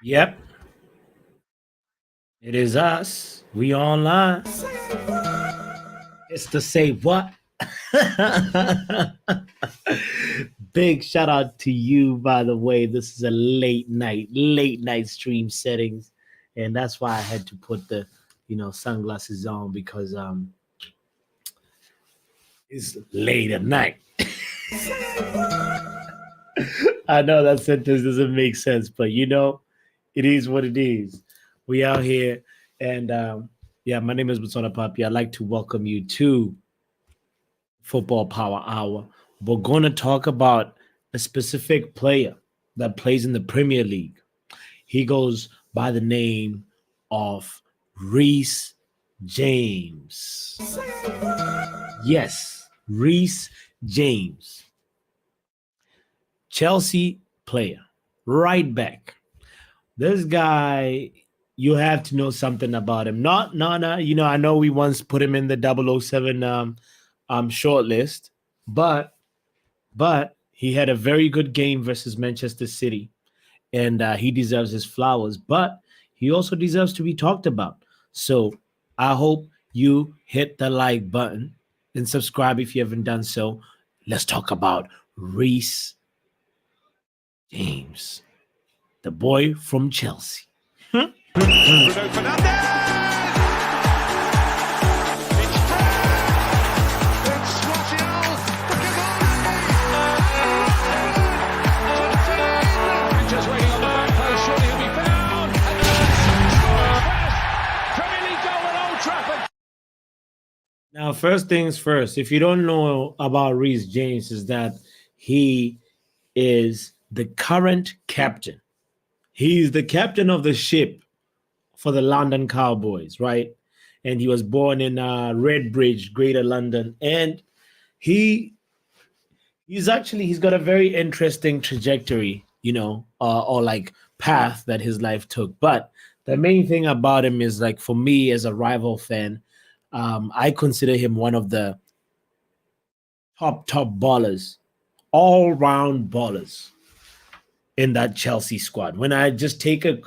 Yep, it is us. We online. It's to say what? Big shout out to you, by the way. This is a late night stream settings, and that's why I had to put the sunglasses on because it's late at night. I know that sentence doesn't make sense, but it is what it is. We out here, and yeah, my name is botswanapapi. I'd like to welcome you to Football Power Hour. We're going to talk about a specific player that plays in the Premier League. He goes by the name of Reece James. Yes, Reece James. Chelsea player, right back. This guy, you have to know something about him. Not Nana, I know we once put him in the 007 short list, but he had a very good game versus Manchester City, and he deserves his flowers. But he also deserves to be talked about. So I hope you hit the like button and subscribe if you haven't done so. Let's talk about Reece James, the boy from Chelsea. Bruno Fernandes! It's Martial! Just waiting on the back post, surely he'll be found! And scores first! Premier League goal at Old Trafford! Now, first things first, if you don't know about Reece James, is that he is the current captain. He's the captain of the ship for the London Cowboys, right? And he was born in Redbridge, Greater London. And he's got a very interesting trajectory, or like path that his life took. But the main thing about him is, like, for me as a rival fan, I consider him one of the top ballers, all round ballers in that Chelsea squad. When I just take a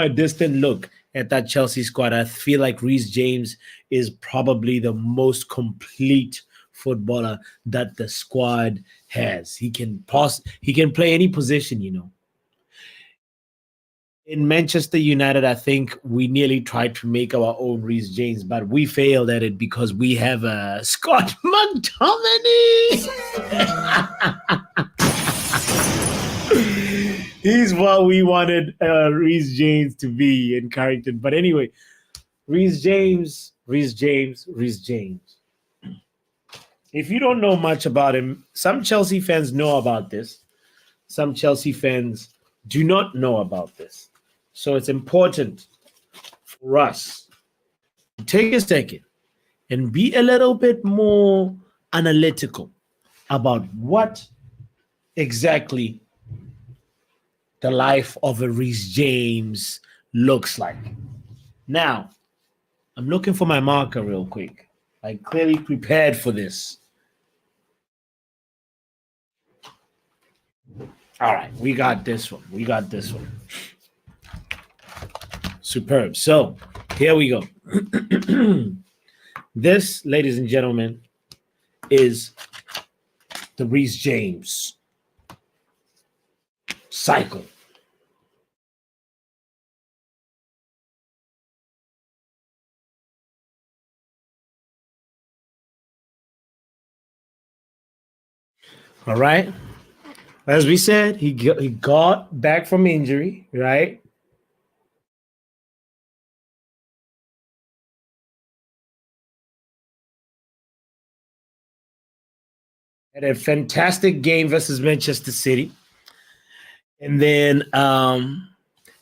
distant look at that Chelsea squad, I feel like Reece James is probably the most complete footballer that the squad has. He can play any position. In Manchester United, I think we nearly tried to make our own Reece James, but we failed at it because we have Scott McTominay. He's what we wanted Reece James to be in Carrington. But anyway, Reece James. If you don't know much about him, some Chelsea fans know about this. Some Chelsea fans do not know about this. So it's important for us to take a second and be a little bit more analytical about what exactly the life of a Reece James looks like. Now, I'm looking for my marker real quick. I clearly prepared for this. All right, we got this one. Superb. So here we go. This, ladies and gentlemen, is the Reece James cycle. All right. As we said, he got back from injury, right? Had a fantastic game versus Manchester City. And then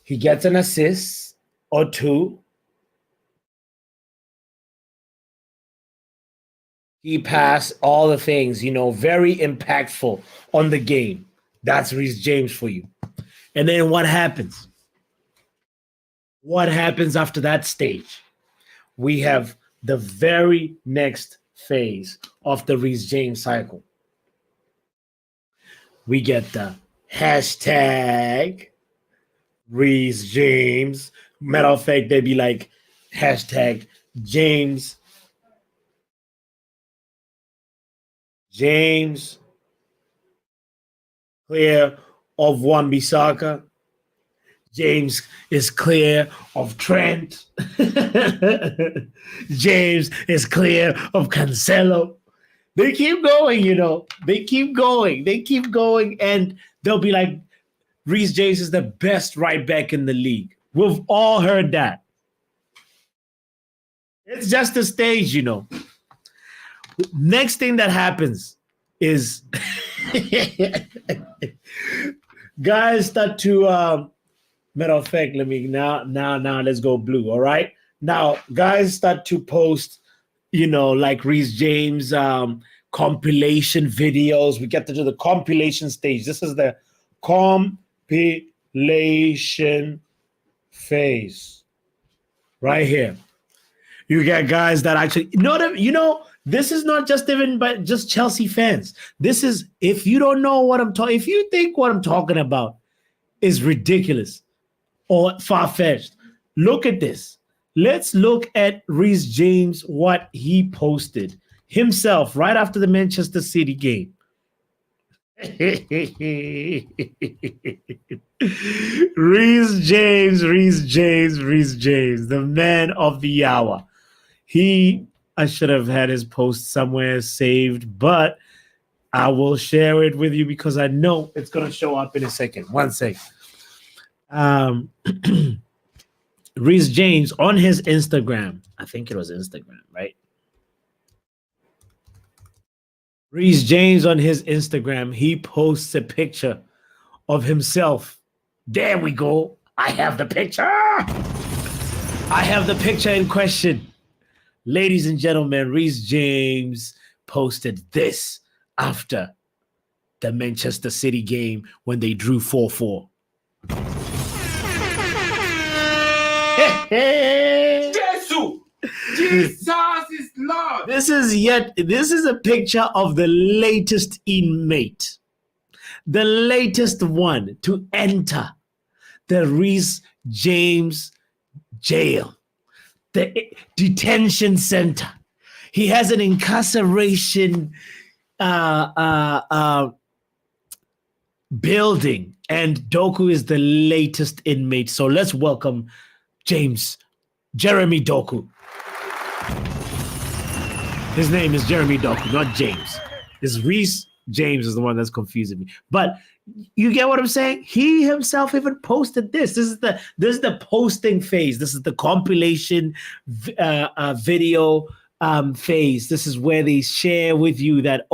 he gets an assist or two. He passed all the things, very impactful on the game. That's Reece James for you. And then what happens? What happens after that stage? We have the very next phase of the Reece James cycle. We get the hashtag Reece James. Matter of fact, they'd be like hashtag James clear of Wan-Bissaka. James is clear of Trent. James is clear of Cancelo. They keep going, you know. They keep going. They keep going, and they'll be like, Reece James is the best right back in the league. We've all heard that. It's just a stage, you know. Next thing that happens is guys start to matter of fact, let me now let's go blue. All right. Now guys start to post, you know, like Reece James compilation videos. We get to the compilation stage. This is the compilation phase right here. You get guys that actually this is not just even but just Chelsea fans. This is, if you don't know what I'm talking, if you think what I'm talking about is ridiculous or far-fetched, look at this. Let's look at Reece James, what he posted himself right after the Manchester City game. Reece James, the man of the hour. I should have had his post somewhere saved, but I will share it with you because I know it's going to show up in a second. One second. Reece James on his Instagram. I think it was Instagram, right? Reece James on his Instagram, he posts a picture of himself. There we go. I have the picture. I have the picture in question. Ladies and gentlemen, Reece James posted this after the Manchester City game when they drew 4-4. Jesus is Lord. This is a picture of the latest inmate, the latest one to enter the Reece James jail, the detention center. He has an incarceration building, and Doku is the latest inmate. So let's welcome Jeremy Doku. His name is Jeremy Doku, not James. This Reece James is the one that's confusing me. But you get what I'm saying? He himself even posted this. This is the posting phase. This is the compilation video phase. This is where they share with you that,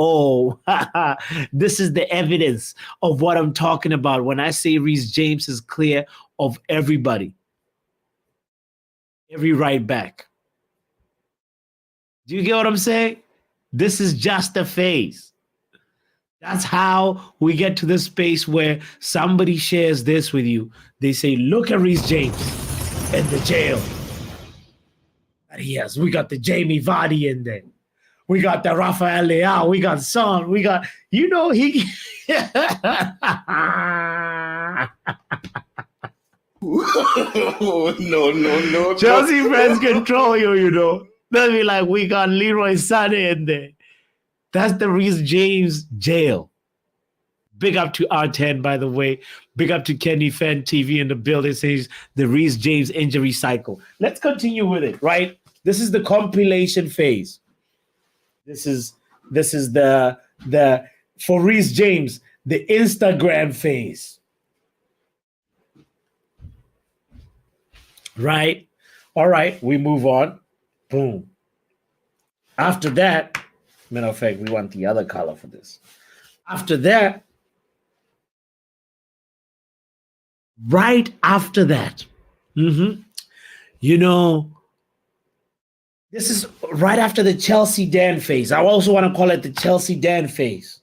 this is the evidence of what I'm talking about when I say Reece James is clear of everybody. Every right back. Do you get what I'm saying? This is just a phase. That's how we get to this space where somebody shares this with you. They say, look at Reece James in the jail that he has. We got the Jamie Vardy in there. We got the Rafael Leao. We got Son. We got, he... No. Chelsea friends control you, They'll be like, we got Leroy Sané in there. That's the Reece James jail. Big up to R10, by the way. Big up to Kenny Fan TV in the building. Says the Reece James injury cycle. Let's continue with it, right? This is the compilation phase. This is the for Reece James, the Instagram phase. Right? All right, we move on. Boom. After that, matter of fact, we want the other color for this. After that, right after that, this is right after the Chelsea Dan phase. I also want to call it the Chelsea Dan phase.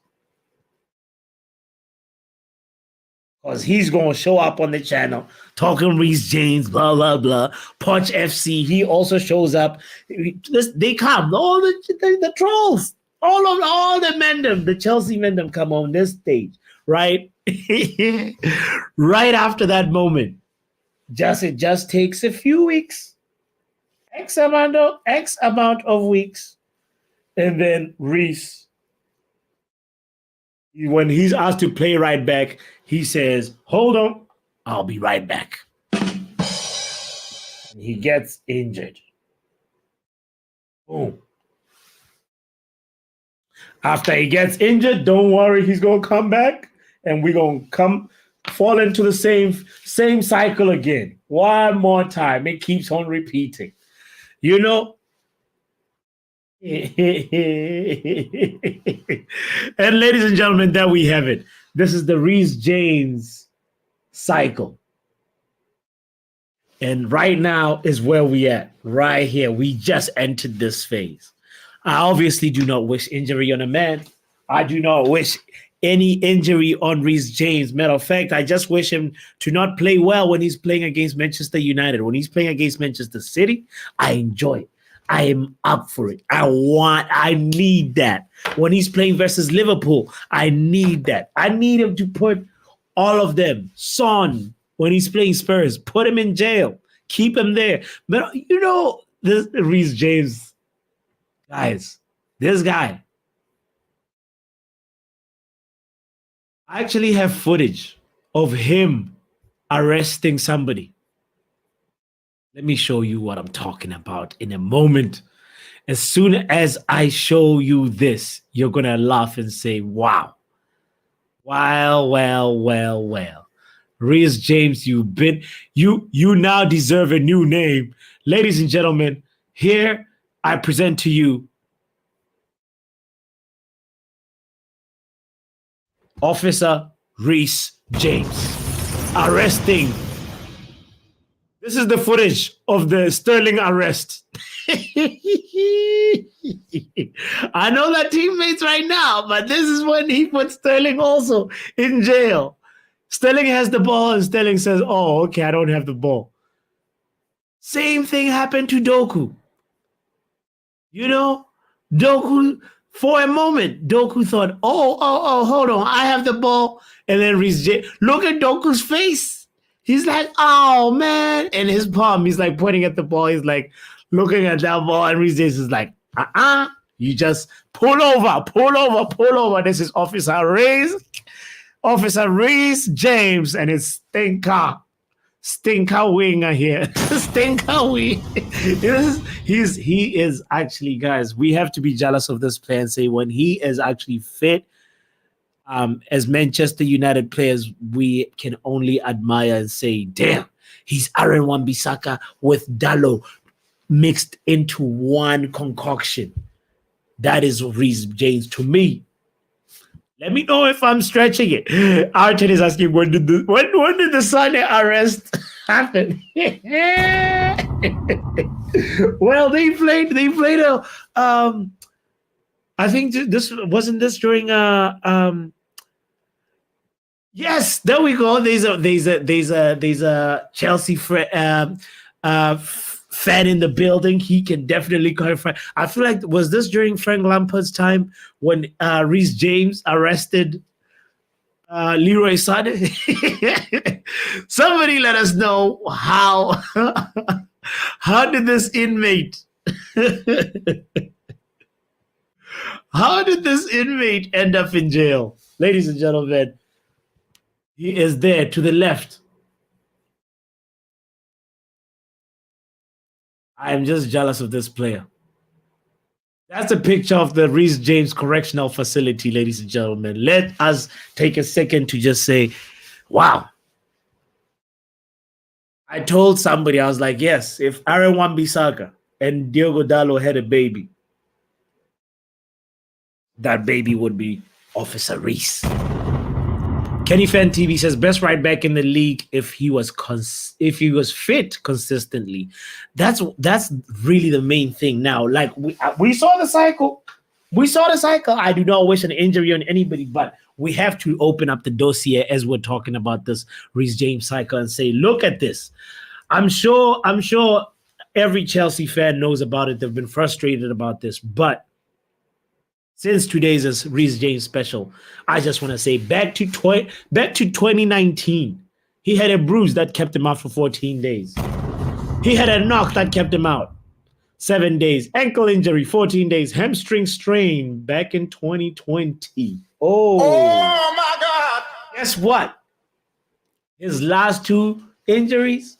Because he's going to show up on the channel talking Reece James, blah, blah, blah. Punch FC, he also shows up. They come, all the trolls, all the Mendham, the Chelsea Mendham come on this stage, right? Right after that moment, it just takes a few weeks, X amount of weeks, and then Reece, when he's asked to play right back, he says, "Hold on, I'll be right back." And he gets injured. Boom. After he gets injured, don't worry, he's gonna come back, and we're gonna fall into the same cycle again. One more time. It keeps on repeating. You know? And ladies and gentlemen, there we have it. This is the Reece James cycle. And right now is where we at. Right here. We just entered this phase. I obviously do not wish injury on a man. I do not wish any injury on Reece James. Matter of fact, I just wish him to not play well when he's playing against Manchester United. When he's playing against Manchester City, I enjoy it. I am up for it. I need that. When he's playing versus Liverpool, I need that. I need him to put all of them. Son, when he's playing Spurs, put him in jail. Keep him there. But you know, this Reece James, guys, this guy, I actually have footage of him arresting somebody. Let me show you what I'm talking about in a moment. As soon as I show you this, you're going to laugh and say, wow. Well. Reece James, you now deserve a new name. Ladies and gentlemen, here I present to you Officer Reece James arresting. This is the footage of the Sterling arrest. I know that teammates right now, but this is when he put Sterling also in jail. Sterling has the ball and Sterling says, "Oh, okay, I don't have the ball." Same thing happened to Doku. You know, Doku, for a moment, Doku thought, oh, hold on, I have the ball. And then Reece James, look at Doku's face. He's like, oh, man. And his palm, he's like pointing at the ball. He's like looking at that ball. And Reece James is like, you just pull over. This is Officer Reece James. And it's Stinker winger here. Stinker wing. He is actually, guys, we have to be jealous of this player and say when he is actually fit, as Manchester United players, we can only admire and say, damn, he's Aaron Wan-Bissaka with Dalot mixed into one concoction. That is Reece James to me. Let me know if I'm stretching it. Arteta is asking, when did the Sunday arrest happen? Well, they played a I think this wasn't this during yes, there we go. There's a Chelsea fan in the building. He can definitely clarify. I feel like, was this during Frank Lampard's time when Reece James arrested Leroy Sané? Somebody let us know how did this inmate end up in jail? Ladies and gentlemen, he is there to the left. I am just jealous of this player. That's a picture of the Reece James Correctional Facility, ladies and gentlemen. Let us take a second to just say, wow. I told somebody, I was like, yes, if Aaron Wan-Bissaka and Diogo Dalot had a baby, that baby would be Officer Reece. Kenny Fan TV says best right back in the league if he was fit consistently. That's really the main thing now. Like we saw the cycle. I do not wish an injury on anybody, but we have to open up the dossier as we're talking about this Reece James cycle and say, look at this. I'm sure every Chelsea fan knows about it. They've been frustrated about this, but since today's Reece James special, I just want to say back to 2019, He had a bruise that kept him out for 14 days. He had a knock that kept him out 7 days. Ankle injury, 14 days. Hamstring strain back in 2020. Oh my God. Guess what? His last 2 injuries,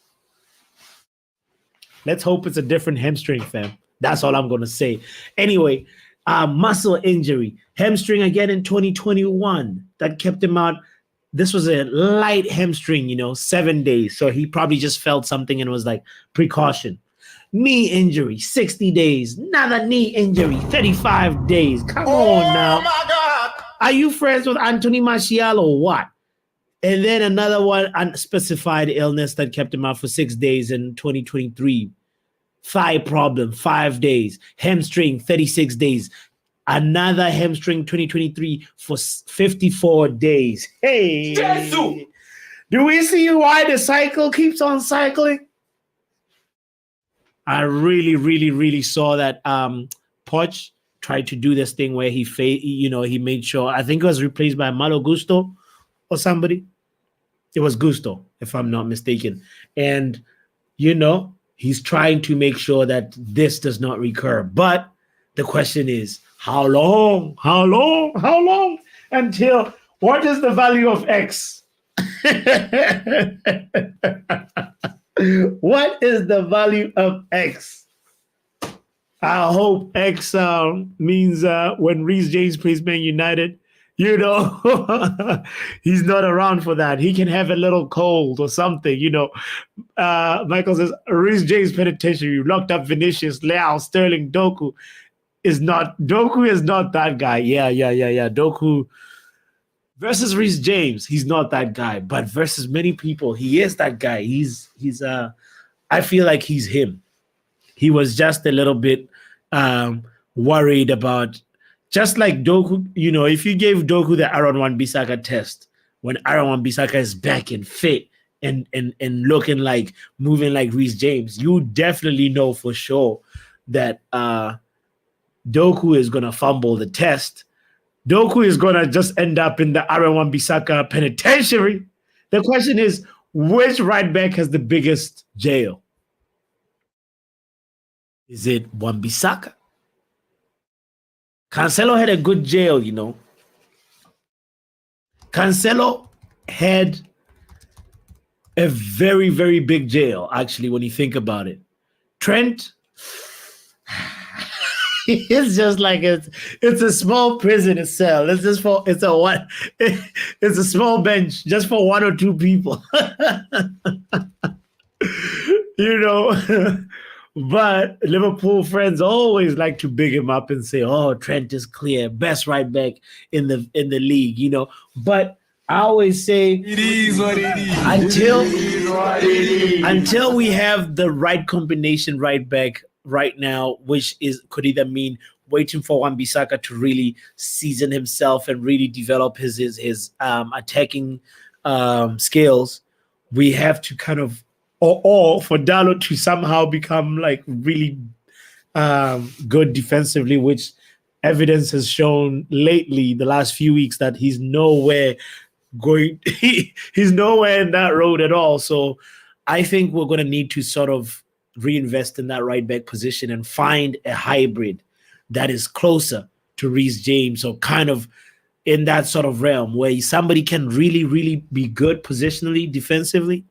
let's hope it's a different hamstring, fam. That's all I'm going to say. Anyway, muscle injury. Hamstring again in 2021. That kept him out. This was a light hamstring, 7 days. So he probably just felt something and was like, precaution. Knee injury, 60 days. Another knee injury, 35 days. Come on now. Oh, my God. Are you friends with Anthony Martial or what? And then another one, unspecified illness that kept him out for 6 days in 2023. Thigh problem, 5 days. Hamstring, 36 days. Another hamstring, 2023 for 54 days. Hey, Jesus. Do we see why the cycle keeps on cycling? I really saw that Poch tried to do this thing where he made sure, I think it was replaced by Malo Gusto or somebody. It was Gusto, if I'm not mistaken. And, he's trying to make sure that this does not recur. But the question is, how long? How long? How long? Until, what is the value of X? What is the value of X? I hope X means when Reece James plays Man United, he's not around for that. He can have a little cold or something, Michael says, Reece James penitentiary, locked up Vinicius, Leao, Sterling, Doku is not that guy. Yeah. Doku versus Reece James, he's not that guy. But versus many people, he is that guy. He's I feel like he's him. He was just a little bit worried about, just like Doku, if you gave Doku the Aaron Wan-Bissaka test, when Aaron Wan-Bissaka is back and fit and looking like, moving like Reece James, you definitely know for sure that Doku is going to fumble the test. Doku is going to just end up in the Aaron Wan-Bissaka penitentiary. The question is, which right back has the biggest jail? Is it Wan-Bissaka? Cancelo had a good jail, Cancelo had a very, very big jail, actually, when you think about it. Trent, it's just like it's a small prison cell. It's a small bench just for 1 or 2 people. But Liverpool friends always like to big him up and say, "Oh, Trent is clear, best right back in the league." But I always say, it is what it is. Until we have the right combination right back right now, which could either mean waiting for Wan-Bissaka to really season himself and really develop his attacking skills, we have to kind of, or for Dalot to somehow become like really good defensively, which evidence has shown lately, the last few weeks, that he's nowhere he's nowhere in that road at all. So I think we're going to need to sort of reinvest in that right back position and find a hybrid that is closer to Reece James, or kind of in that sort of realm where somebody can really, really be good positionally, defensively,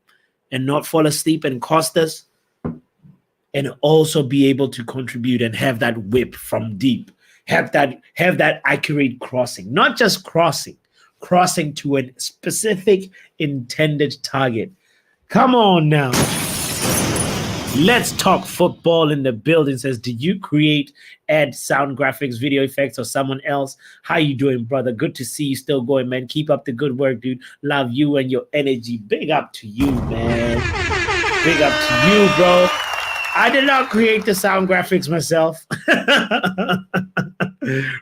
and not fall asleep and cost us, and also be able to contribute and have that whip from deep, have that accurate crossing, not just crossing to a specific intended target. Come on now. Let's talk football in the building. Says, did you create, add sound, graphics, video effects, or someone else? How you doing, brother? Good to see you still going, man. Keep up the good work, dude. Love you and your energy. Big up to you, man. Big up to you, bro. I did not create the sound graphics myself.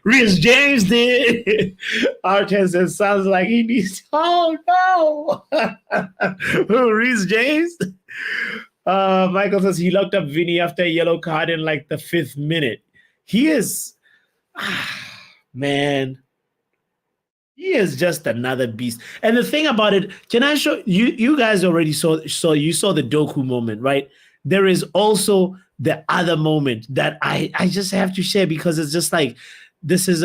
Reece James did. Arteta says, sounds like he needs. Oh no. Reece James. Michael says he locked up Vinny after a yellow card in like the 5th minute. He is, man. He is just another beast. And the thing about it, can I show you? You guys already saw the Doku moment, right? There is also the other moment that I just have to share because it's just like this is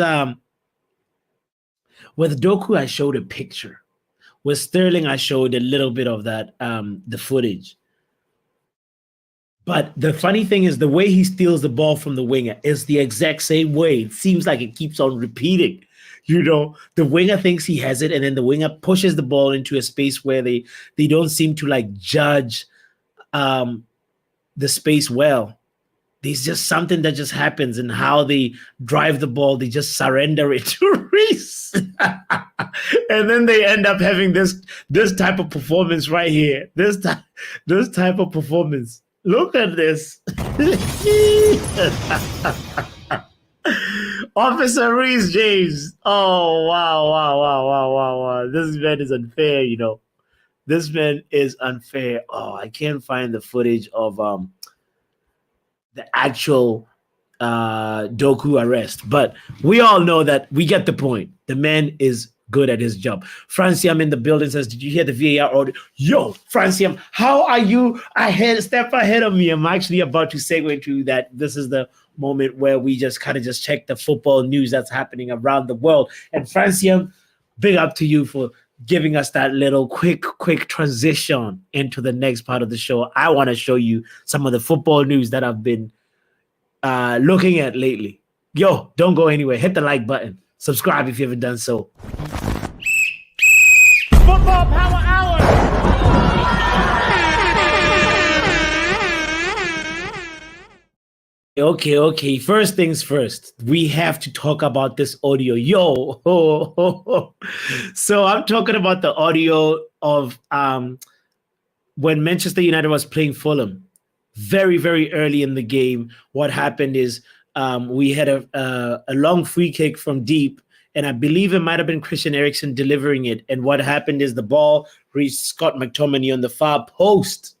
with Doku. I showed a picture. With Sterling, I showed a little bit of that the footage. But the funny thing is the way he steals the ball from the winger is the exact same way. It seems like it keeps on repeating. You know, the winger thinks he has it, and then the winger pushes the ball into a space where they don't seem to like judge the space well. There's just something that just happens in how they drive the ball. They just surrender it to Reece. And then they end up having this type of performance right here. This type of performance. Look at this. Officer Reece James. Oh, wow. This man is unfair, you know. This man is unfair. Oh, I can't find the footage of the actual Doku arrest. But we all know that we get the point. The man is good at his job. Franciam in the building says, did you hear the VAR order? Yo, Franciam, how are you step ahead of me? I'm actually about to segue into that. This is the moment where we just kind of just check the football news that's happening around the world. And Franciam, big up to you for giving us that little quick transition into the next part of the show. I want to show you some of the football news that I've been looking at lately. Yo, don't go anywhere. Hit the like button. Subscribe if you haven't done so. Football Power Hour. Okay. First things first. We have to talk about this audio. Yo. So I'm talking about the audio of when Manchester United was playing Fulham. Very, very early in the game, what happened is we had a long free kick from deep, and I believe it might have been Christian Eriksen delivering it. And what happened is the ball reached Scott McTominay on the far post,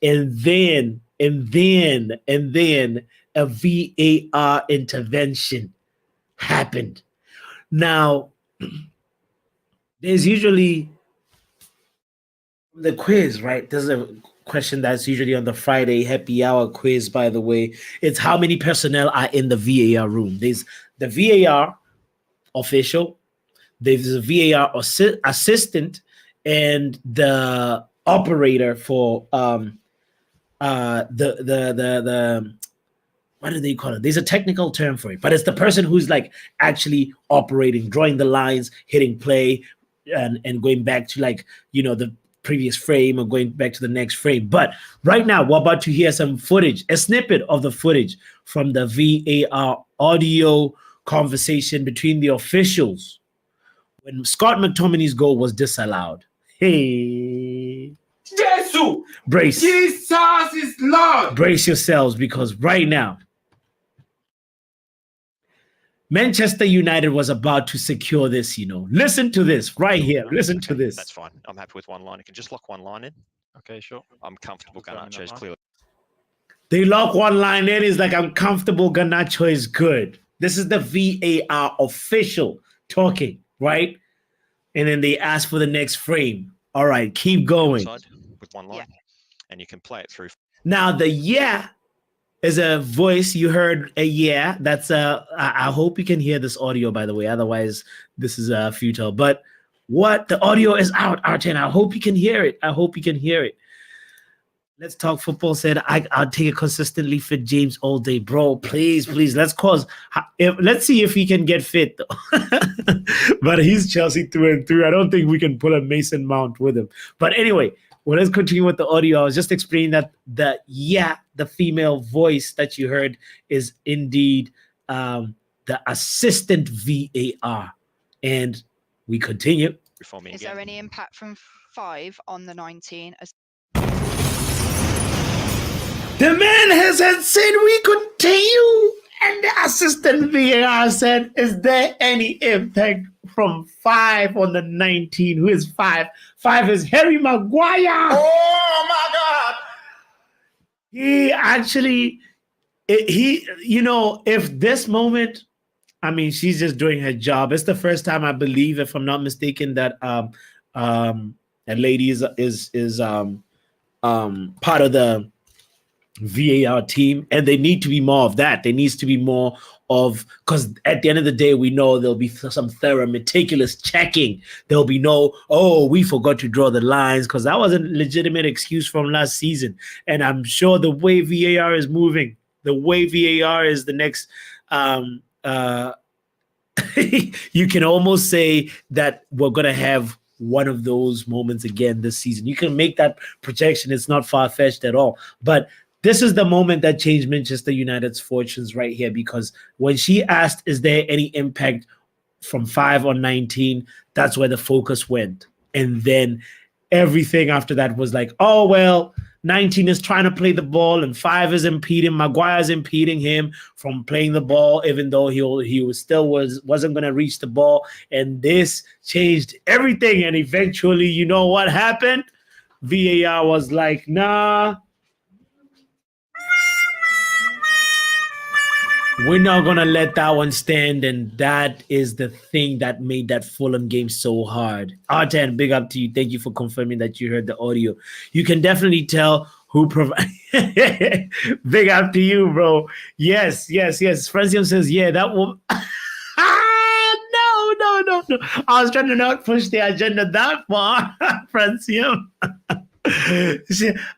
and then a VAR intervention happened. Now, there's usually the quiz, right? There's a question that's usually on the Friday happy hour quiz, by the way. It's how many personnel are in the VAR room. There's the VAR official, there's a VAR assistant, and the operator for the what do they call it? There's a technical term for it, but it's the person who's like actually operating, drawing the lines, hitting play, and going back to like, you know, the previous frame or going back to the next frame. But right now, we're about to hear some footage, a snippet of the footage from the VAR audio conversation between the officials when Scott McTominay's goal was disallowed. Hey. Jesus! Brace. Jesus is Lord! Brace yourselves, because right now, Manchester United was about to secure this, you know. Listen to this right here. Listen to this. That's fine. I'm happy with one line. You can just lock one line in. Okay, sure. I'm comfortable. Garnacho is clearly. They lock one line in. It's like, I'm comfortable. Garnacho is good. This is the VAR official talking, right? And then they ask for the next frame. All right, keep going. With one line, and you can play it through. Now, the is a voice. You heard a yeah. That's I hope you can hear this audio, by the way. Otherwise, this is futile. But what? The audio is out, Arteta. I hope you can hear it. Let's Talk Football said, I'll take a consistently fit James all day. Bro, please. Let's see if he can get fit, though. But he's Chelsea through and through. I don't think we can pull a Mason Mount with him. But anyway, well, let's continue with the audio. I was just explaining that the female voice that you heard is indeed the assistant VAR. And we continue. Is there any impact from 5 on the 19? The man has said we continue, and the assistant VAR said, is there any impact from 5 on the 19? Who is 5? 5 is Harry Maguire. Oh my God! He actually, you know, if this moment, I mean, she's just doing her job. It's the first time, I believe, if I'm not mistaken, that a lady is part of the VAR team, and they need to be more of that. There needs to be more of, because at the end of the day, we know there'll be some thorough, meticulous checking. There'll be no, oh, we forgot to draw the lines, because that was a legitimate excuse from last season. And I'm sure the way VAR is moving, the way VAR is the next, you can almost say that we're going to have one of those moments again this season. You can make that projection. It's not far-fetched at all. But this is the moment that changed Manchester United's fortunes right here, because when she asked, is there any impact from 5 on 19, that's where the focus went. And then everything after that was like, oh, well, 19 is trying to play the ball and 5 is impeding. Maguire's impeding him from playing the ball, even though he wasn't going to reach the ball. And this changed everything. And eventually, you know what happened? VAR was like, nah, we're not going to let that one stand. And that is the thing that made that Fulham game so hard. Arten, big up to you. Thank you for confirming that you heard the audio. You can definitely tell who provided. Big up to you, bro. Yes. Francium says, yeah, that will. No. I was trying to not push the agenda that far, Francium.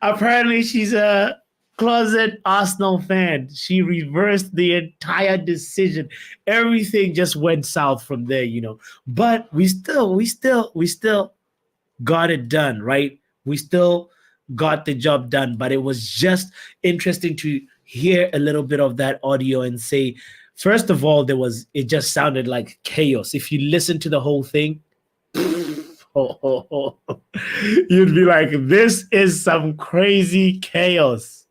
Apparently, she's a closet Arsenal fan. She reversed the entire decision. Everything just went south from there, But we still got it done, right? We still got the job done. But it was just interesting to hear a little bit of that audio and say, first of all, it just sounded like chaos. If you listen to the whole thing, you'd be like, this is some crazy chaos.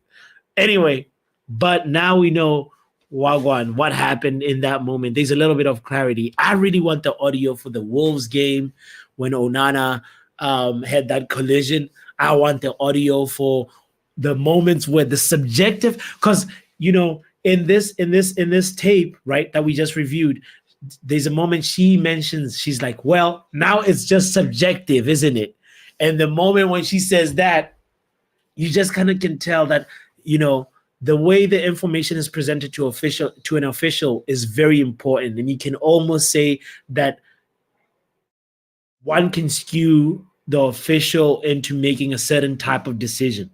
Anyway, but now we know Wagwan, what happened in that moment. There's a little bit of clarity. I really want the audio for the Wolves game when Onana had that collision. I want the audio for the moments where the subjective, because in this tape, right, that we just reviewed, there's a moment she mentions, she's like, well, now it's just subjective, isn't it? And the moment when she says that, you just kind of can tell that the way the information is presented to an official is very important. And you can almost say that one can skew the official into making a certain type of decision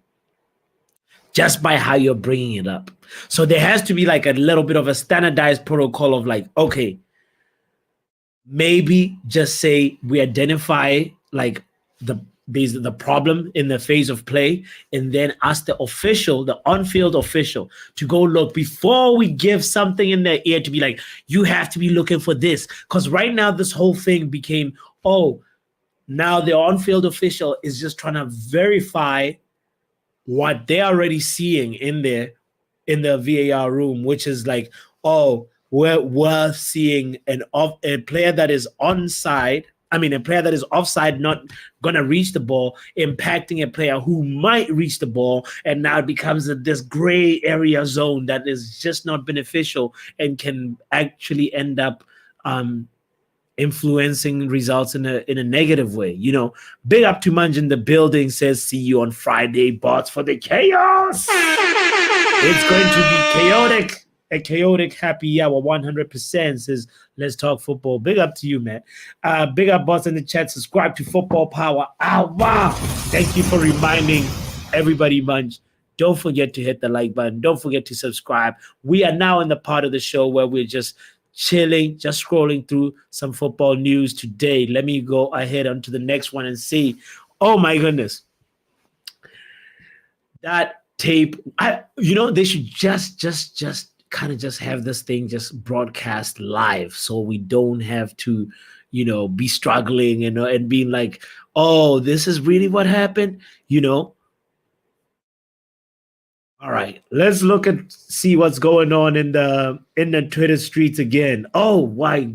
just by how you're bringing it up. So there has to be like a little bit of a standardized protocol of like, okay, maybe just say we identify like the problem in the phase of play, and then ask the official, the on-field official, to go look before we give something in their ear to be like, you have to be looking for this. Because right now this whole thing became, now the on-field official is just trying to verify what they're already seeing in the VAR room, which is like, we're seeing a player that is onside. I mean, a player that is offside, not going to reach the ball, impacting a player who might reach the ball. And now it becomes this gray area zone that is just not beneficial and can actually end up influencing results in a negative way. Big up to Manj in the building, says, see you on Friday, bots, for the chaos. It's going to be chaotic. A chaotic happy hour, 100%, says, let's talk football. Big up to you, man. Big up, boss, in the chat. Subscribe to Football Power. Wow. Thank you for reminding everybody, Munch. Don't forget to hit the like button. Don't forget to subscribe. We are now in the part of the show where we're just chilling, just scrolling through some football news today. Let me go ahead onto the next one and see. Oh, my goodness. That tape, they should just kind of just have this thing just broadcast live, so we don't have to, be struggling and being like, oh, this is really what happened, All right, let's see what's going on in the Twitter streets again. Oh, why?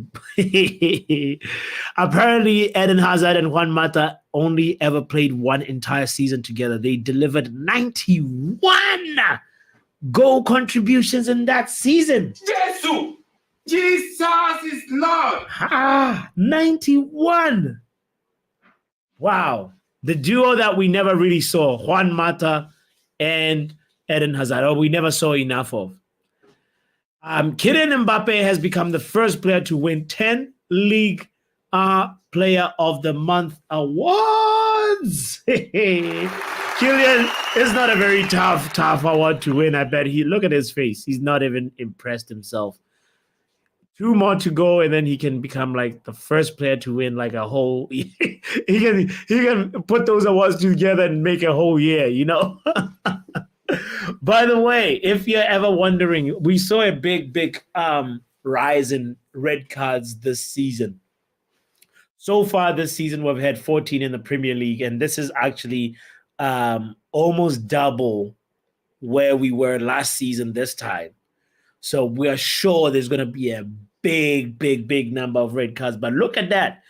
Apparently, Eden Hazard and Juan Mata only ever played one entire season together. They delivered 91 goal contributions in that season. Jesus! Jesus is Lord. 91. Wow. The duo that we never really saw, Juan Mata and Eden Hazard, or we never saw enough of. Kylian Mbappe has become the first player to win 10 League Player of the Month awards. Kylian is not a very tough award to win. I bet look at his face. He's not even impressed himself. 2 more to go, and then he can become like the first player to win like a whole. he can put those awards together and make a whole year, you know. By the way, if you're ever wondering, we saw a big rise in red cards this season. So far this season, we've had 14 in the Premier League, and this is actually almost double where we were last season this time. So we are sure there's going to be a big number of red cards. But look at that.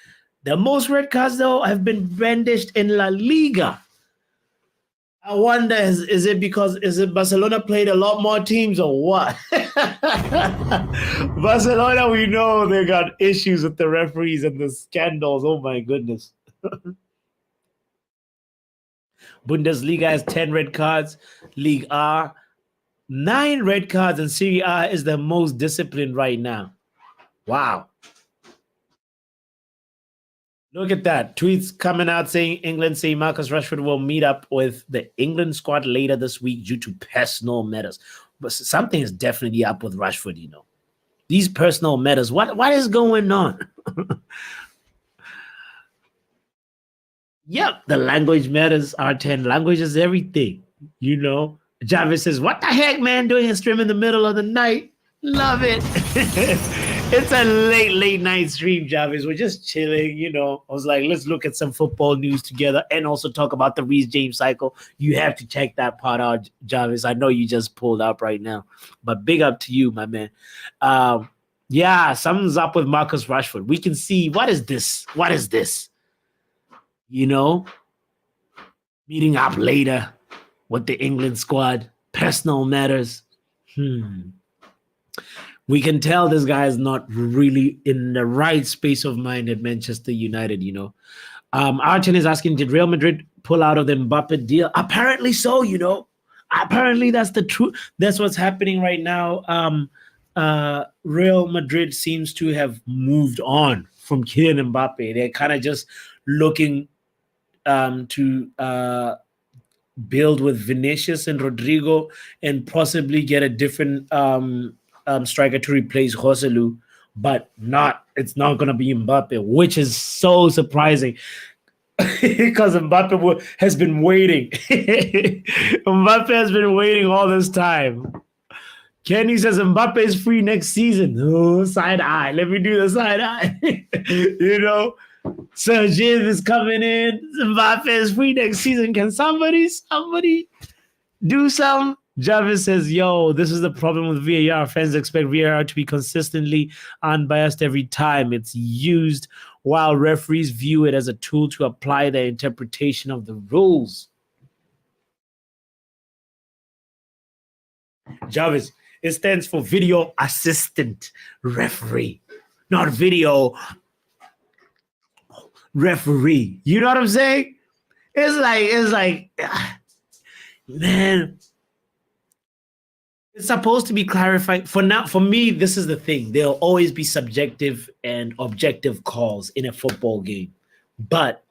The most red cards, though, have been brandished in La Liga. I wonder, is it because Barcelona played a lot more teams or what? Barcelona, we know they got issues with the referees and the scandals. Oh, my goodness. Bundesliga has 10 red cards. Ligue A, 9 red cards, and Serie A is the most disciplined right now. Wow. Look at that. Tweets coming out saying England say Marcus Rashford will meet up with the England squad later this week due to personal matters. But something is definitely up with Rashford, you know. These personal matters. What is going on? Yep, the language matters. R10 language is everything, you know. Jarvis says, what the heck, man, doing a stream in the middle of the night? Love it. It's a late night stream, Jarvis. We're just chilling, you know. I was like, let's look at some football news together and also talk about the Reece James cycle. You have to check that part out, Jarvis. I know you just pulled up right now, but big up to you, my man. Yeah, something's up with Marcus Rashford. We can see, what is this? What is this? You know, meeting up later with the England squad, personal matters. We can tell this guy is not really in the right space of mind at Manchester United, you know. Arten is asking, did Real Madrid pull out of the Mbappe deal? Apparently so, you know. Apparently that's the truth. That's what's happening right now. Real Madrid seems to have moved on from Kylian Mbappe. They're kind of just looking to build with Vinicius and Rodrigo and possibly get a different striker to replace Joselu, but it's not going to be Mbappe, which is so surprising because Mbappe has been waiting. Mbappe has been waiting all this time. Kenny says Mbappe is free next season. Oh, side eye. Let me do the side eye. You know, Sergio is coming in. Mbappe is free next season. Can somebody do some? Jarvis says, yo, this is the problem with VAR. Fans expect VAR to be consistently unbiased every time it's used, while referees view it as a tool to apply their interpretation of the rules. Jarvis, it stands for video assistant referee, not video referee. You know what I'm saying? It's like, man, it's supposed to be clarified. For now, for me, this is the thing. There'll always be subjective and objective calls in a football game. But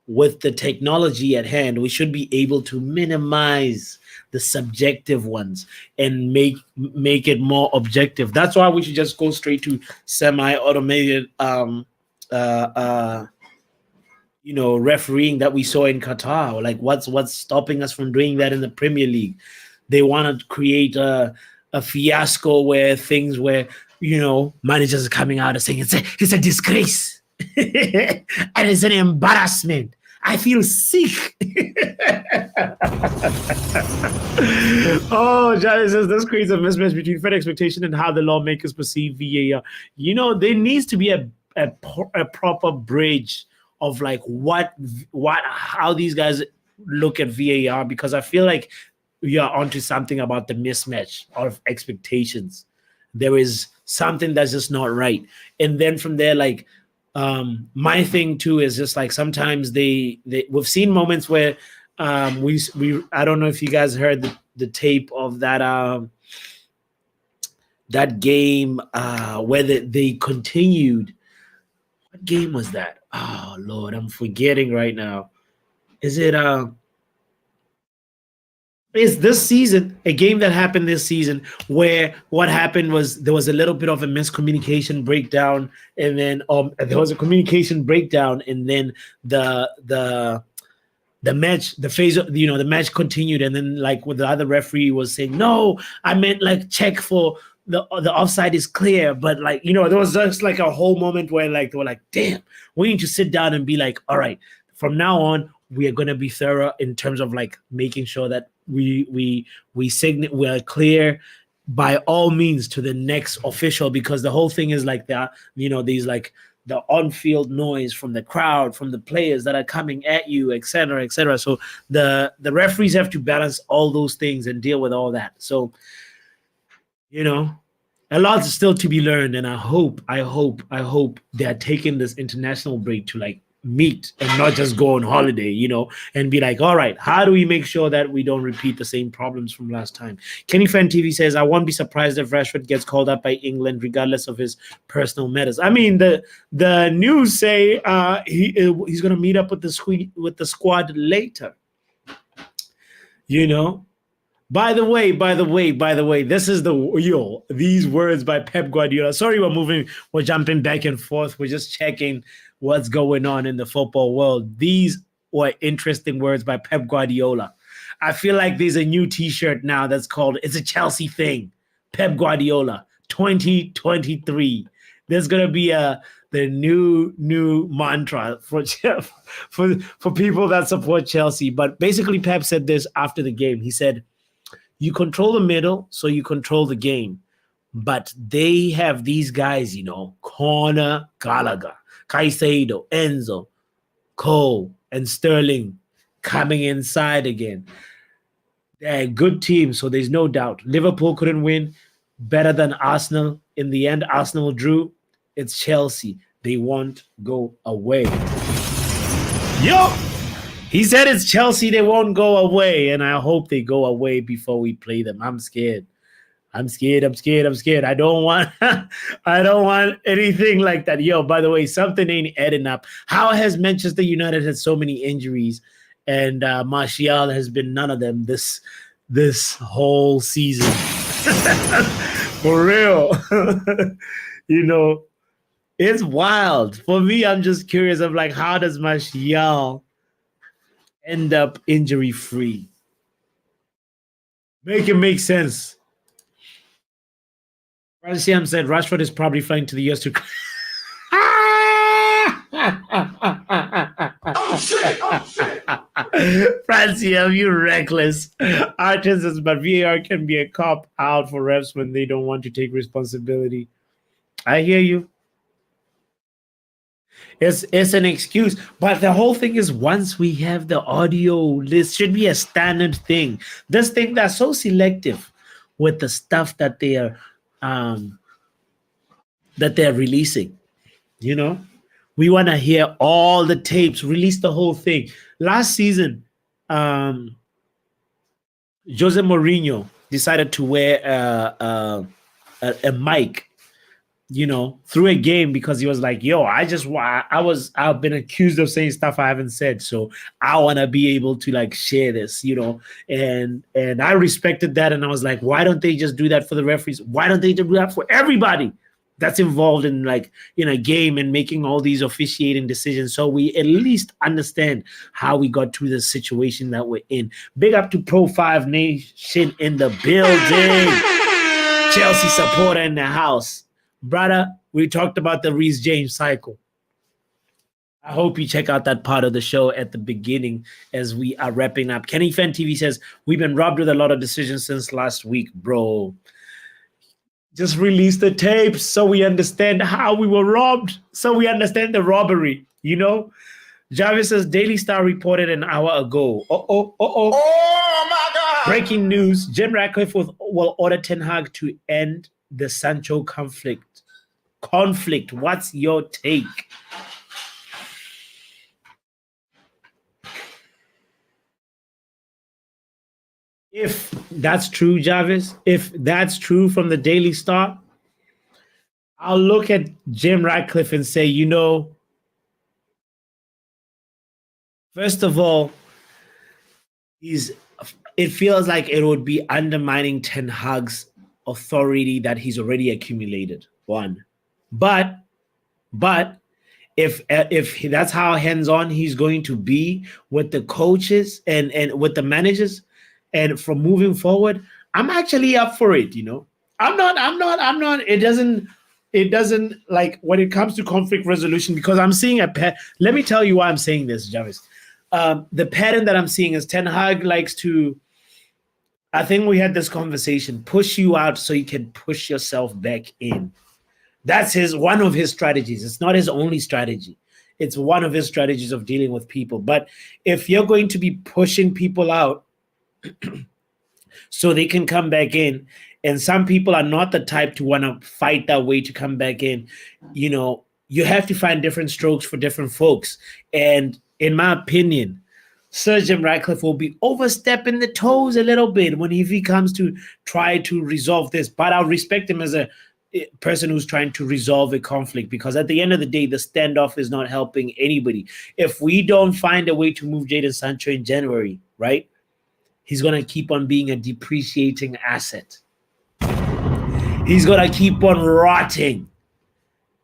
with the technology at hand, we should be able to minimize the subjective ones and make it more objective. That's why we should just go straight to semi-automated refereeing that we saw in Qatar. Like what's stopping us from doing that in the Premier League? They want to create a fiasco where managers are coming out and saying it's a disgrace and it's an embarrassment. I feel sick. Oh, Johnny says this creates a mismatch between fan expectation and how the lawmakers perceive VAR. You know, there needs to be a proper bridge of like how these guys look at VAR, because I feel like we are onto something about the mismatch of expectations. There is something that's just not right. And then from there, like, my thing too is just like sometimes we've seen moments where we I don't know if you guys heard the tape of that that game where they continued. What game was that? Oh Lord, I'm forgetting right now. Is it it's this season, a game that happened this season where what happened was there was a little bit of a miscommunication breakdown, and then there was a communication breakdown, and then the match, the phase, the match continued, and then like with the other referee was saying, no, I meant like check for the offside is clear, but like, there was just like a whole moment where like they were like, damn, we need to sit down and be like, all right, from now on, we are going to be thorough in terms of like making sure that we are clear by all means to the next official, because the whole thing is like that, these like the on-field noise from the crowd, from the players that are coming at you, etc., etc. So the referees have to balance all those things and deal with all that. So, a lot is still to be learned, and I hope they are taking this international break to like meet and not just go on holiday, and be like, all right, how do we make sure that we don't repeat the same problems from last time? Kenny Fan TV says, I won't be surprised if Rashford gets called up by England regardless of his personal matters. I mean, the news say he's going to meet up with the squad later. By the way, this is these words by Pep Guardiola. Sorry, we're jumping back and forth. We're just checking what's going on in the football world. These were interesting words by Pep Guardiola. I feel like there's a new t-shirt now that's called, it's a Chelsea thing, Pep Guardiola 2023. There's going to be the new mantra for people that support Chelsea. But basically Pep said this after the game. He said, you control the middle, so you control the game. But they have these guys, Corner, Gallagher, Caicedo, Enzo, Cole, and Sterling coming inside again. They're a good team, so there's no doubt. Liverpool couldn't win. Better than Arsenal. In the end, Arsenal drew. It's Chelsea. They won't go away. Yo! He said it's Chelsea, they won't go away, and I hope they go away before we play them. I'm scared. I don't want anything like that. Yo, by the way, something ain't adding up. How has Manchester United had so many injuries, and Martial has been none of them this whole season? For real. It's wild. For me, I'm just curious of like, how does Martial end up injury-free? Make it make sense. Franciam said Rashford is probably flying to the US to... Oh, shit! Franciam, you reckless. Arteta says, but VAR can be a cop out for refs when they don't want to take responsibility. I hear you. It's an excuse, but the whole thing is once we have the audio, this should be a standard thing. This thing that's so selective with the stuff that they are releasing. We want to hear all the tapes, release the whole thing. Last season, Jose Mourinho decided to wear a mic, through a game because he was like, yo, I've been accused of saying stuff I haven't said. So I want to be able to like share this, and I respected that. And I was like, why don't they just do that for the referees? Why don't they do that for everybody that's involved in like in a game and making all these officiating decisions? So we at least understand how we got to the situation that we're in. Big up to Pro 5 Nation in the building. Chelsea supporter in the house. Brother, we talked about the Reece James cycle. I hope you check out that part of the show at the beginning as we are wrapping up. Kenny Fan TV says, we've been robbed with a lot of decisions since last week, bro. Just release the tapes so we understand how we were robbed, so we understand the robbery, Jarvis says, Daily Star reported an hour ago. Oh, my God. Breaking news, Jim Ratcliffe will order Ten Hag to end the Sancho conflict. What's your take? If that's true, Jarvis, if that's true from the Daily Star, I'll look at Jim Ratcliffe and say, first of all, it feels like it would be undermining Ten Hag's authority that he's already accumulated. One, but if that's how hands-on he's going to be with the coaches and with the managers, and from moving forward, I'm actually up for it. I'm not. It doesn't like when it comes to conflict resolution, because I'm seeing let me tell you why I'm saying this, Jarvis. The pattern that I'm seeing is Ten Hag likes to, I think we had this conversation, push you out so you can push yourself back in. That's one of his strategies. It's not his only strategy. It's one of his strategies of dealing with people. But if you're going to be pushing people out so they can come back in, and some people are not the type to want to fight that way to come back in, you have to find different strokes for different folks. And in my opinion, Sir Jim Ratcliffe will be overstepping the toes a little bit if he comes to try to resolve this. But I'll respect him as a person who's trying to resolve a conflict, because at the end of the day, the standoff is not helping anybody. If we don't find a way to move Jadon Sancho in January, right, he's going to keep on being a depreciating asset. He's going to keep on rotting.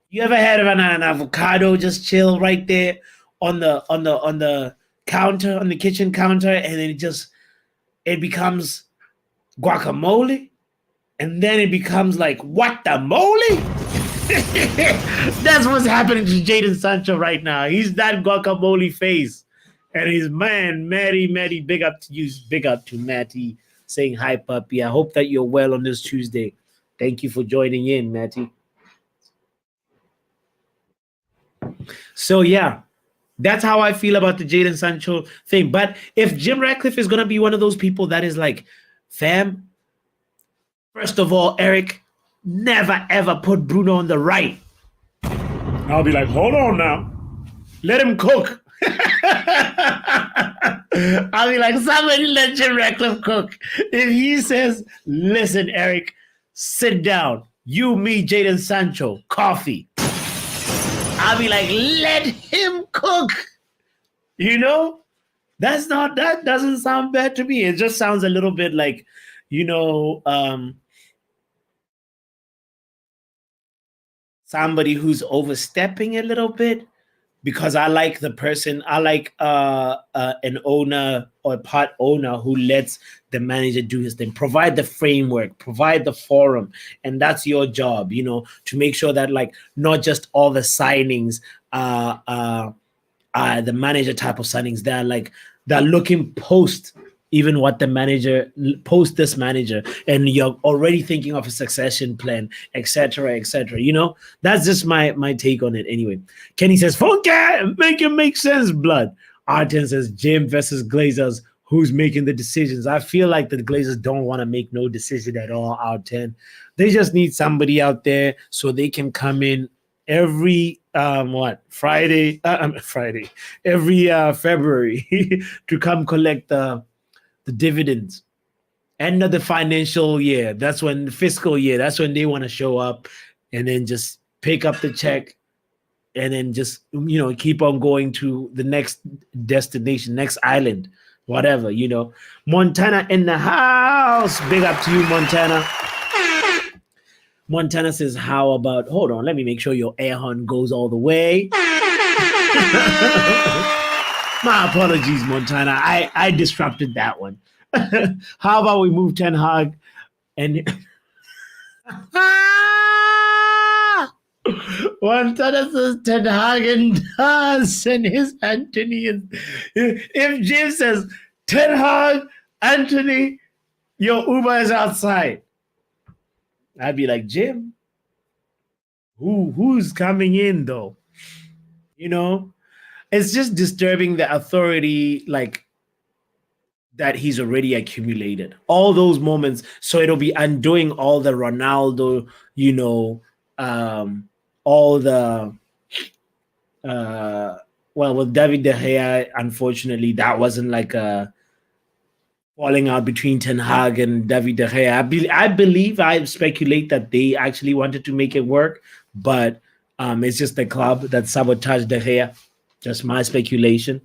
You ever had an avocado just chill right there on the counter, on the kitchen counter, and then it becomes guacamole, and then it becomes like, what the moly? That's what's happening to Jadon Sancho right now. He's that guacamole face. And his man, Matty, big up to you, big up to Matty, saying hi, puppy. I hope that you're well on this Tuesday. Thank you for joining in, Matty. So, yeah, that's how I feel about the Jadon Sancho thing. But if Jim Ratcliffe is going to be one of those people that is like, fam, first of all, Erik, never, ever put Bruno on the right. I'll be like, hold on now. Let him cook. I'll be like, somebody let Jim Ratcliffe cook. If he says, listen, Erik, sit down. You, me, Jadon Sancho, coffee. I'll be like, let him cook. That doesn't sound bad to me. It just sounds a little bit like, somebody who's overstepping a little bit. Because I like the person, I like an owner or a part owner who lets the manager do his thing, provide the framework, provide the forum. And that's your job, to make sure that like not just all the signings are the manager type of signings. They're looking post even what the manager, post this manager, and you're already thinking of a succession plan, etc., etc. That's just my take on it anyway. Kenny says, Funky, make it make sense, blood. Arten says, Jim versus Glazers, who's making the decisions? I feel like the Glazers don't want to make no decision at all, Arten. They just need somebody out there so they can come in every Friday, every February to come collect the dividends. End of the financial year, that's when the fiscal year, that's when they want to show up and then just pick up the check and then just keep on going to the next destination, next island, whatever. Montana in the house. Big up to you, Montana. Montana says, how about, hold on, let me make sure your air horn goes all the way. My apologies, Montana. I disrupted that one. How about we move Ten Hag and Montana says Ten Hag and does and his Antony is. If James says Ten Hag, Antony, your Uber is outside, I'd be like, Jim, who's coming in though? It's just disturbing the authority, like that he's already accumulated. All those moments. So it'll be undoing all the Ronaldo, all the well, with David De Gea, unfortunately, that wasn't like a falling out between Ten Hag and David De Gea. I speculate that they actually wanted to make it work, but it's just the club that sabotaged De Gea. Just my speculation.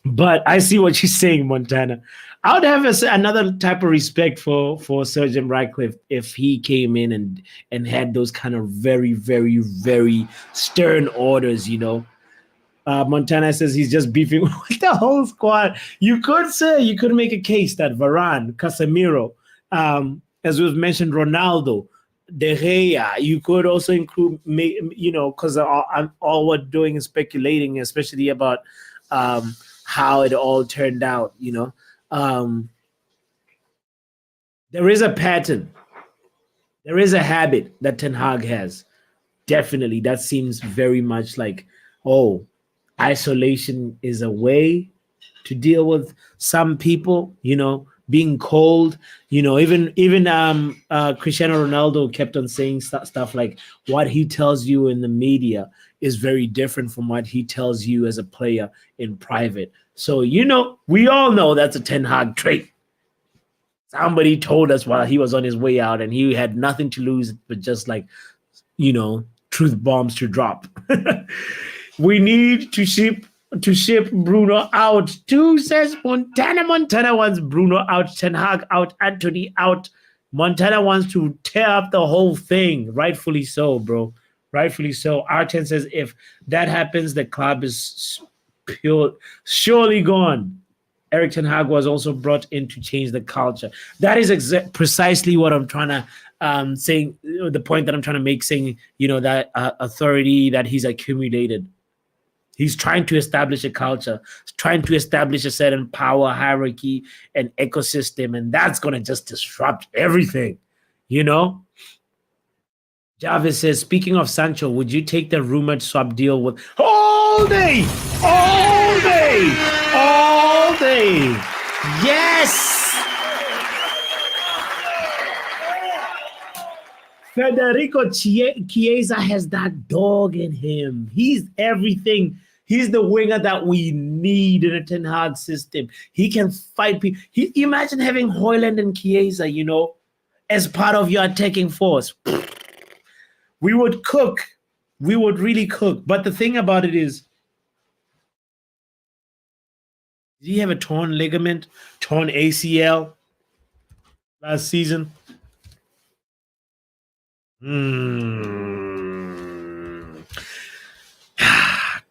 But I see what you're saying, Montana. I would have another type of respect for Sir Jim Ratcliffe if he came in and had those kind of very, very, very stern orders, Montana says he's just beefing with the whole squad. You could make a case that Varane, Casemiro, as we've mentioned, Ronaldo, De Gea. You could also include, because all we're doing is speculating, especially about how it all turned out. There is a pattern. There is a habit that Ten Hag has. Definitely, that seems very much like, isolation is a way to deal with some people, being cold, even Cristiano Ronaldo kept on saying stuff like what he tells you in the media is very different from what he tells you as a player in private. So, we all know that's a Ten Hag trait. Somebody told us while he was on his way out and he had nothing to lose but just like, truth bombs to drop. We need to ship Bruno out. 2 says Montana. Montana wants Bruno out, Ten Hag out, Antony out. Montana wants to tear up the whole thing. Rightfully so, bro. Rightfully so. R10 says if that happens, the club is surely gone. Eriktenhag was also brought in to change the culture. That is precisely what I'm trying to saying. The point that I'm trying to make, saying that authority that he's accumulated. He's trying to establish a culture, trying to establish a certain power hierarchy and ecosystem, and that's going to just disrupt everything, Jarvis says, speaking of Sancho, would you take the rumored swap deal with all day? All day! All day! Yes! Federico Chiesa has that dog in him. He's everything. He's the winger that we need in a Ten Hag system. He can fight people. Imagine having Haaland and Chiesa, as part of your attacking force. We would cook. We would really cook. But the thing about it is, did he have a torn ligament, torn ACL last season?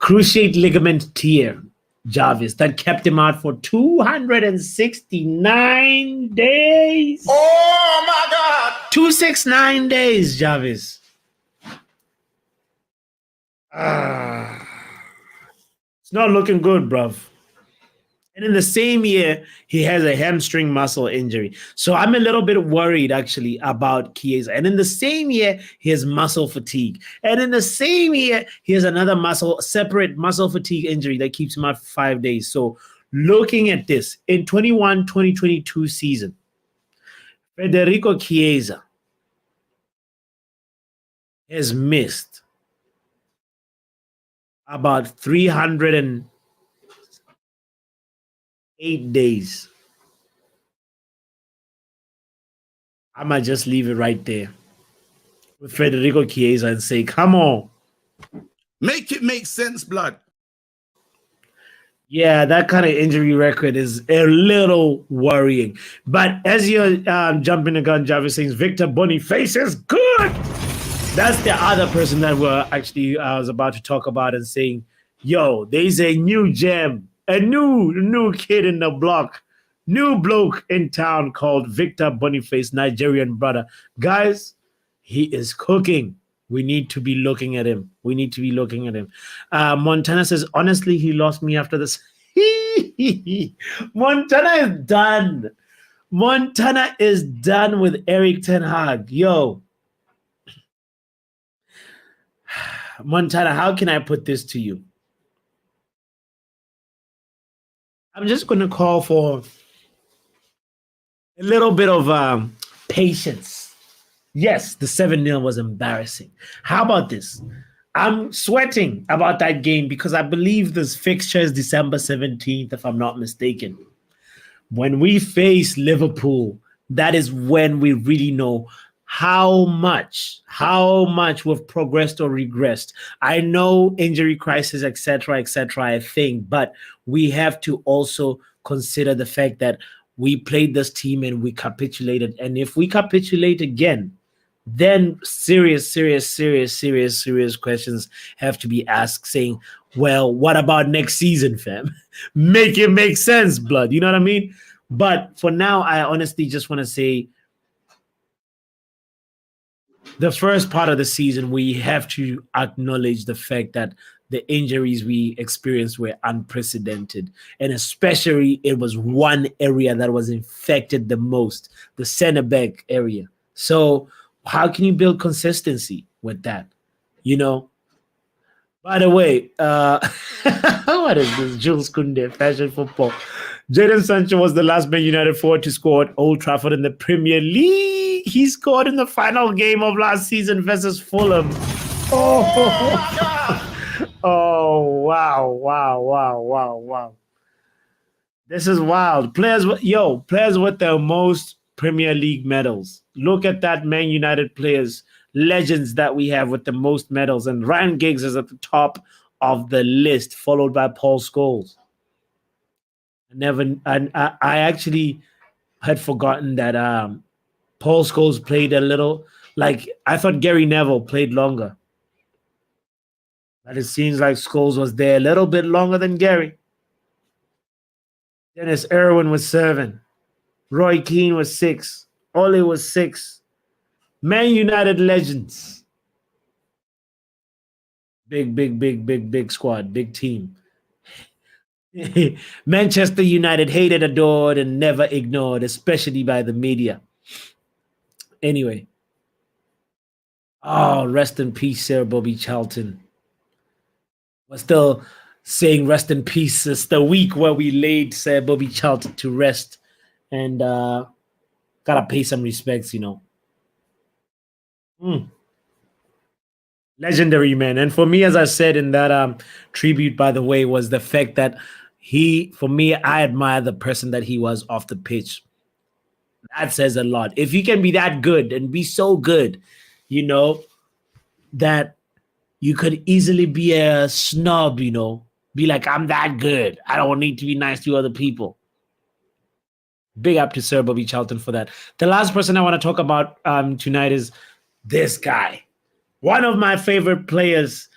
Cruciate ligament tear, Jarvis, that kept him out for 269 days. Oh my God! 269 days, Jarvis. It's not looking good, bruv. And in the same year, he has a hamstring muscle injury. So I'm a little bit worried, actually, about Chiesa. And in the same year, he has muscle fatigue. And in the same year, he has another separate muscle fatigue injury that keeps him out for 5 days. So looking at this, in 2022 season, Federico Chiesa has missed about 308 days. I might just leave it right there with Federico Chiesa and say, come on. Make it make sense, blood. Yeah, that kind of injury record is a little worrying. But as you're jumping the gun, Jarvis saying Victor Boniface is good. That's the other person that I was about to talk about and saying, yo, there's a new gem, a new kid in the block, new bloke in town called Victor Boniface, Nigerian brother. Guys, he is cooking. We need to be looking at him. Montana says, honestly, he lost me after this. Montana is done. Montana is done with eriktenhag. Yo. Montana, how can I put this to you? I'm just going to call for a little bit of patience. Yes, the 7-0 was embarrassing. How about this? I'm sweating about that game because I believe this fixture is December 17th, if I'm not mistaken. When we face Liverpool, that is when we really know how much we've progressed or regressed. I know injury crisis, etc., I think, but we have to also consider the fact that we played this team and we capitulated. And if we capitulate again, then serious questions have to be asked, saying, well, what about next season, fam? Make it make sense, blood. You know what I mean? But for now, I honestly just want to say the first part of the season, we have to acknowledge the fact that the injuries we experienced were unprecedented. And especially it was one area that was infected the most, the center back area. So how can you build consistency with that? You know? By the way, what is this? Jules Koundé, fashion football. Jadon Sancho was the last Man United forward to score at Old Trafford in the Premier League. He scored in the final game of last season versus Fulham. Oh, wow. This is wild. Players with the most Premier League medals. Look at that Man United players, legends that we have with the most medals. And Ryan Giggs is at the top of the list, followed by Paul Scholes. I actually had forgotten that Paul Scholes played a little. Like, I thought Gary Neville played longer. But it seems like Scholes was there a little bit longer than Gary. Dennis Irwin was 7. Roy Keane was 6. Ole was 6. Man United legends. Big squad, big team. Manchester United hated, adored, and never ignored, especially by the media. Anyway. Oh, rest in peace, Sir Bobby Charlton. We're still saying rest in peace. It's the week where we laid Sir Bobby Charlton to rest. And gotta pay some respects, you know. Legendary, man. And for me, as I said in that tribute, by the way, was the fact that for me, I admire the person that he was off the pitch. That says a lot. If you can be that good and be so good, you know, that you could easily be a snob, you know, be like, I'm that good. I don't need to be nice to other people. Big up to Sir Bobby Charlton for that. The last person I want to talk about tonight is this guy. One of my favorite players.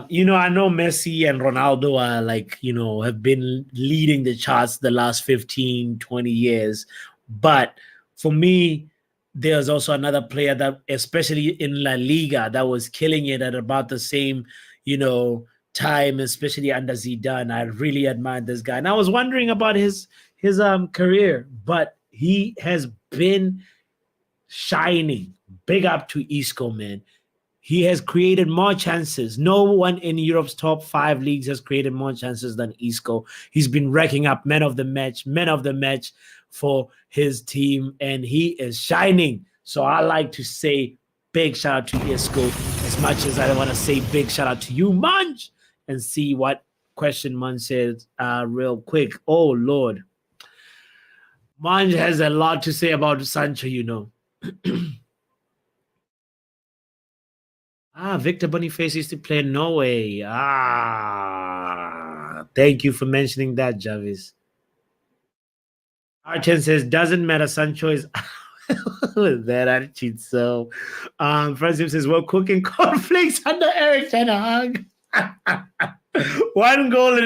You know, I know Messi and Ronaldo are like, you know, have been leading the charts the last 15, 20 years. But for me, there's also another player that, especially in La Liga, that was killing it at about the same, you know, time, especially under Zidane. I really admired this guy. And I was wondering about his career, but he has been shining. Big up to Isco, man. He has created more chances. No one in Europe's top 5 leagues has created more chances than Isco. He's been racking up men of the match for his team, and he is shining. So I like to say big shout out to Isco, as much as I want to say big shout out to you, Munch, and see what question Munch says real quick. Oh, Lord. Munch has a lot to say about Sancho, you know. Victor Boniface used to play in Norway. Thank you for mentioning that, Jarvis. Archen says, doesn't matter. Sancho is that attitude. So, Francis says, well, cooking cornflakes under eriktenhag. One goal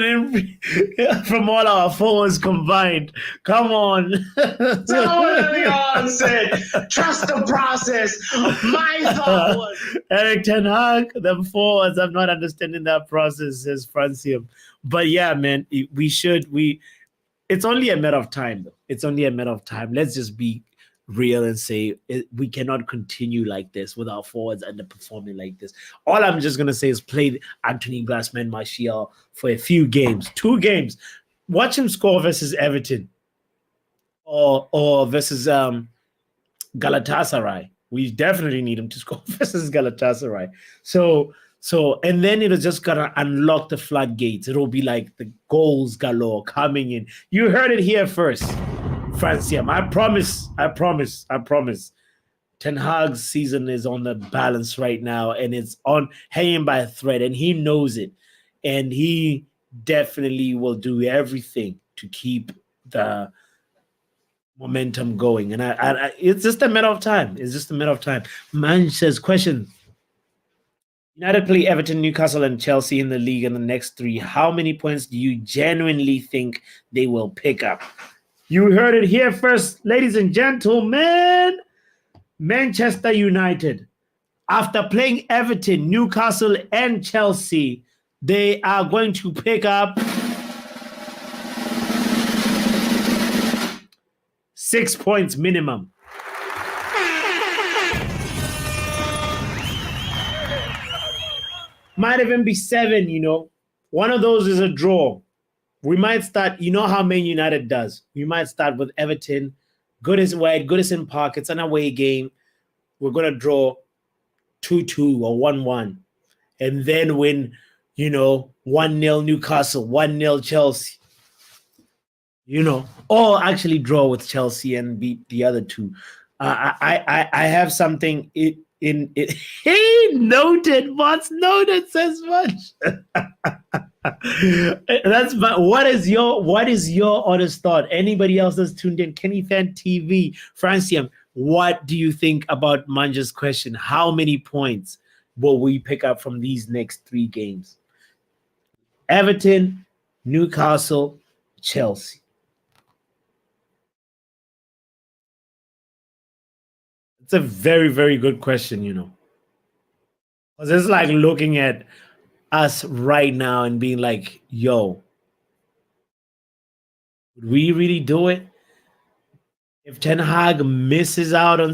from all our forwards combined. Come on. Tell what Leon said. Trust the process. My thought was eriktenhag, them forwards. I'm not understanding that process, says Francium. But yeah, man, it's only a matter of time, though. It's only a matter of time. Let's just be real and say we cannot continue like this with our forwards underperforming like this. All I'm just going to say is play Anthony Glassman Martial for a few games, 2 games. Watch him score versus Everton. or versus Galatasaray. We definitely need him to score versus Galatasaray. So and then it'll just gonna unlock the floodgates. It'll be like the goals galore coming in. You heard it here first, Francium. I promise. Ten Hag's season is on the balance right now, and it's on hanging by a thread, and he knows it. And he definitely will do everything to keep the momentum going. And I it's just a matter of time. Man says, question. United play Everton, Newcastle, and Chelsea in the league in the next 3. How many points do you genuinely think they will pick up? You heard it here first, ladies and gentlemen. Manchester United, after playing Everton, Newcastle, and Chelsea, they are going to pick up 6 points minimum. Might even be 7, One of those is a draw. We might start, how Man United does. We might start with Everton. Goodison Park. It's an away game. We're going to draw 2-2 or 1-1. And then win, 1-0 Newcastle, 1-0 Chelsea. Or actually draw with Chelsea and beat the other two. I have something in it. He noted, what's noted says much. What is your honest thought? Anybody else that's tuned in? Kenny Fan TV, Francium, what do you think about Manja's question? How many points will we pick up from these next 3 games? Everton, Newcastle, Chelsea. It's a very, very good question, Because it's like looking at us right now and being like, yo, would we really do it? If Ten Hag misses out on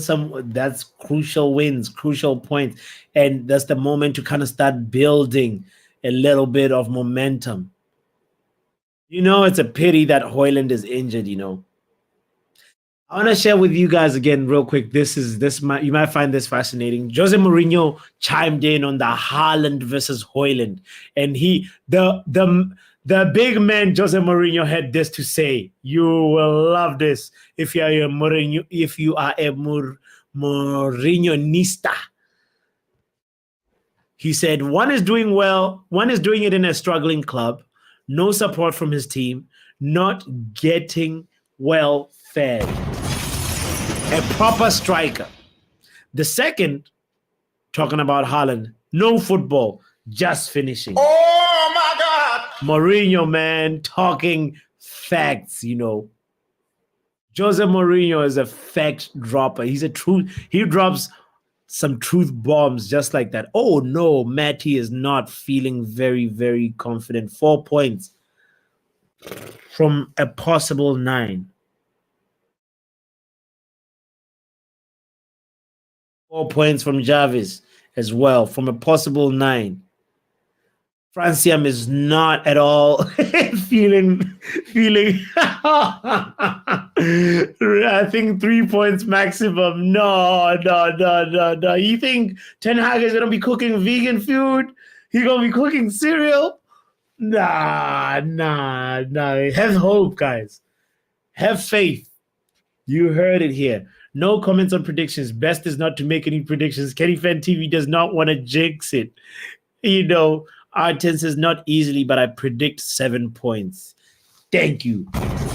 that's crucial wins, crucial points, and that's the moment to kind of start building a little bit of momentum. It's a pity that Haaland is injured, I want to share with you guys again real quick. You might find this fascinating. Jose Mourinho chimed in on the Haaland versus Haaland, and the big man Jose Mourinho had this to say. You will love this if you are a Mourinho-nista. He said, one is doing well, one is doing it in a struggling club, no support from his team, not getting well fed. A proper striker. The second, talking about Haaland, no football, just finishing. Oh my God! Mourinho, man, talking facts, Jose Mourinho is a fact dropper. He drops some truth bombs just like that. Oh no, Matty is not feeling very, very confident. 4 points from a possible 9. 4 points from Jarvis as well, from a possible 9. Francium is not at all feeling. I think 3 points maximum. No. You think Ten Hag is gonna be cooking vegan food? He gonna be cooking cereal? Nah. Have hope, guys. Have faith. You heard it here. No comments on predictions. Best is not to make any predictions. Kenny Fan TV does not want to jinx it. Arten says not easily, but I predict 7 points. Thank you.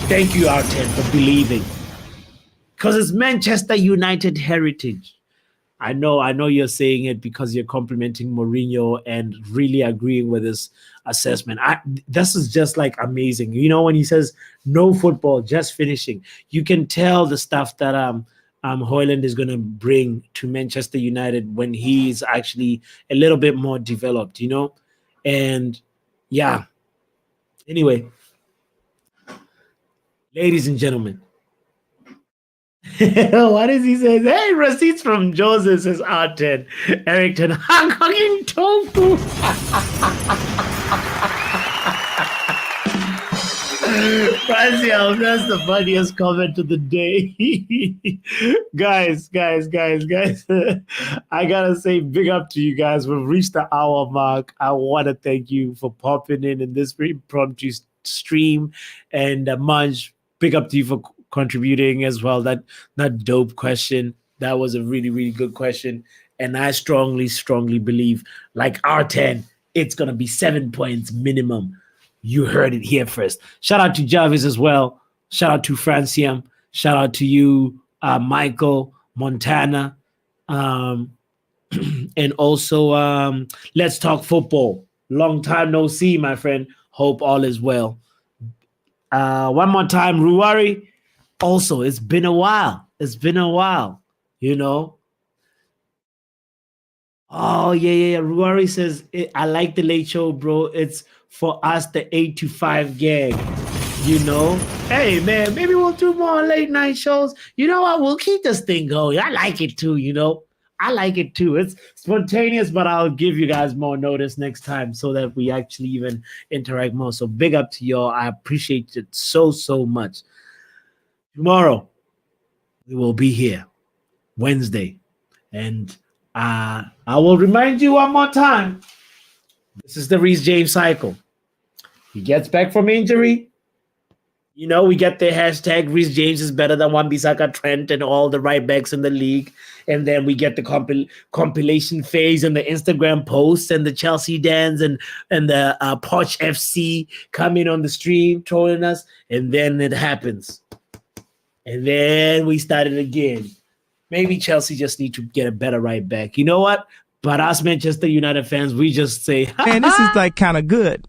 Thank you, Arten, for believing. Because it's Manchester United heritage. I know you're saying it because you're complimenting Mourinho and really agreeing with his assessment. This is just like amazing. When he says no football, just finishing, you can tell the stuff that Haaland is going to bring to Manchester United when he's actually a little bit more developed, And yeah. Anyway, ladies and gentlemen, what does he say? Hey, receipts from Joseph says Arten. Erikten, I'm cooking tofu. Francia, that's the funniest comment of the day. guys. I gotta say big up to you guys. We've reached the hour mark. I want to thank you for popping in this impromptu stream. And Manj, big up to you for contributing as well. That dope question. That was a really, really good question. And I strongly believe, like R10, it's going to be 7 points minimum. You heard it here first. Shout out to Jarvis as well. Shout out to Francium. Shout out to you, Michael, Montana. And also, let's talk football. Long time no see, my friend. Hope all is well. One more time, Ruari. Also, it's been a while. You know. Oh, yeah. Ruari says, I like the late show, bro. It's for us, the 8 to 5 gag. You know? Hey, man, maybe we'll do more late night shows. You know what? We'll keep this thing going. I like it too, you know? I like it too. It's spontaneous, but I'll give you guys more notice next time so that we actually even interact more. So big up to y'all. I appreciate it so much. Tomorrow, we will be here, Wednesday. And I will remind you one more time. This is the Reece James cycle. He gets back from injury. You know, we get the hashtag Reece James is better than Wan-Bissaka, Trent, and all the right backs in the league. And then we get the compilation phase and the Instagram posts and the Chelsea dance and the Poch FC coming on the stream, trolling us. And then it happens. And then we started again. Maybe Chelsea just need to get a better right back. You know what? But us Manchester United fans, we just say, man, this is like kind of good.